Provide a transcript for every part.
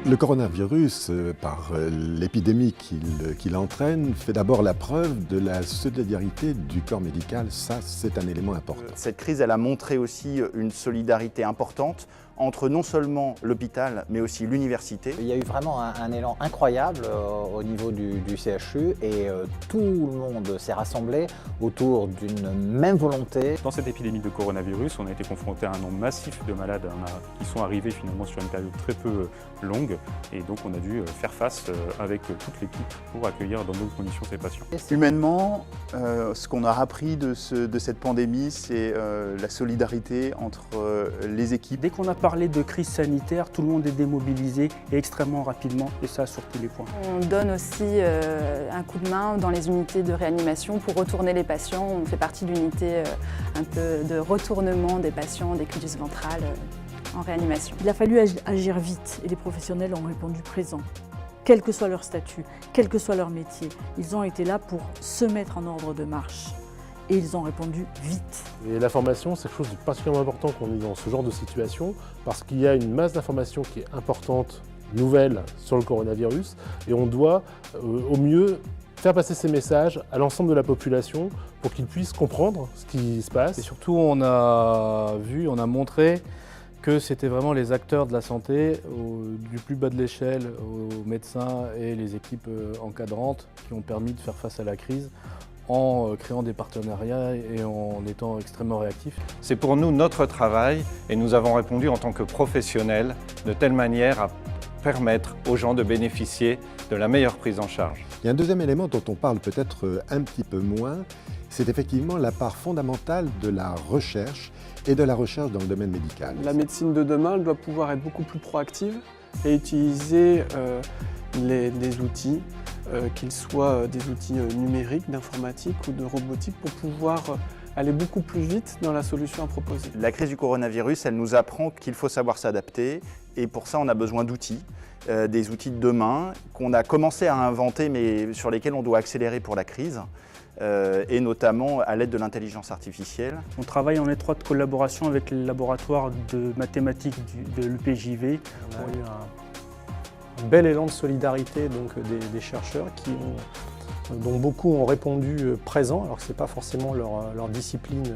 Le coronavirus, par l'épidémie qu'il entraîne, fait d'abord la preuve de la solidarité du corps médical. Ça, c'est un élément important. Cette crise, elle a montré aussi une solidarité importante entre non seulement l'hôpital, mais aussi l'université. Il y a eu vraiment un élan incroyable au niveau du CHU et tout le monde s'est rassemblé autour d'une même volonté. Dans cette épidémie de coronavirus, on a été confronté à un nombre massif de malades qui sont arrivés finalement sur une période très peu longue et donc on a dû faire face avec toute l'équipe pour accueillir dans d'autres conditions ces patients. Humainement, ce qu'on a appris de cette pandémie, c'est la solidarité entre les équipes. Dès qu'on a parlé de crise sanitaire, tout le monde est démobilisé et extrêmement rapidement, et ça sur tous les points. On donne aussi un coup de main dans les unités de réanimation pour retourner les patients. On fait partie d'unités un peu de retournement des patients, des crises ventrales en réanimation. Il a fallu agir vite et les professionnels ont répondu présent. Quel que soit leur statut, quel que soit leur métier, ils ont été là pour se mettre en ordre de marche. Et ils ont répondu vite. Et la formation, c'est quelque chose de particulièrement important qu'on est dans ce genre de situation, parce qu'il y a une masse d'informations qui est importante, nouvelle, sur le coronavirus, et on doit au mieux faire passer ces messages à l'ensemble de la population pour qu'ils puissent comprendre ce qui se passe. Et surtout, on a montré que c'était vraiment les acteurs de la santé, du plus bas de l'échelle, aux médecins et les équipes encadrantes, qui ont permis de faire face à la crise, en créant des partenariats et en étant extrêmement réactifs. C'est pour nous notre travail et nous avons répondu en tant que professionnels de telle manière à permettre aux gens de bénéficier de la meilleure prise en charge. Il y a un deuxième élément dont on parle peut-être un petit peu moins, c'est effectivement la part fondamentale de la recherche et de la recherche dans le domaine médical. La médecine de demain doit pouvoir être beaucoup plus proactive et utiliser des outils, qu'ils soient des outils numériques, d'informatique ou de robotique, pour pouvoir aller beaucoup plus vite dans la solution à proposer. La crise du coronavirus, elle nous apprend qu'il faut savoir s'adapter et pour ça on a besoin d'outils, des outils de demain qu'on a commencé à inventer mais sur lesquels on doit accélérer pour la crise. Et notamment à l'aide de l'intelligence artificielle. On travaille en étroite collaboration avec les laboratoires de mathématiques de l'UPJV. On a eu un bel élan de solidarité donc, des chercheurs dont beaucoup ont répondu présent, alors que ce n'est pas forcément leur discipline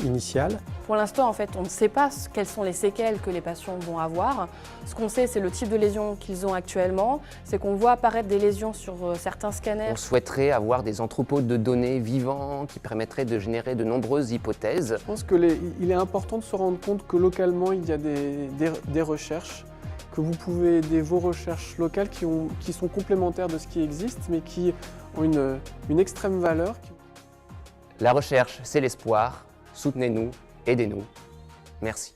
initiale. Pour l'instant, en fait, on ne sait pas quelles sont les séquelles que les patients vont avoir. Ce qu'on sait, c'est le type de lésions qu'ils ont actuellement. C'est qu'on voit apparaître des lésions sur certains scanners. On souhaiterait avoir des entrepôts de données vivants qui permettraient de générer de nombreuses hypothèses. Je pense qu'il est important de se rendre compte que localement, il y a des recherches, que vous pouvez aider vos recherches locales qui sont complémentaires de ce qui existe, mais qui ont une extrême valeur. La recherche, c'est l'espoir. Soutenez-nous, aidez-nous. Merci.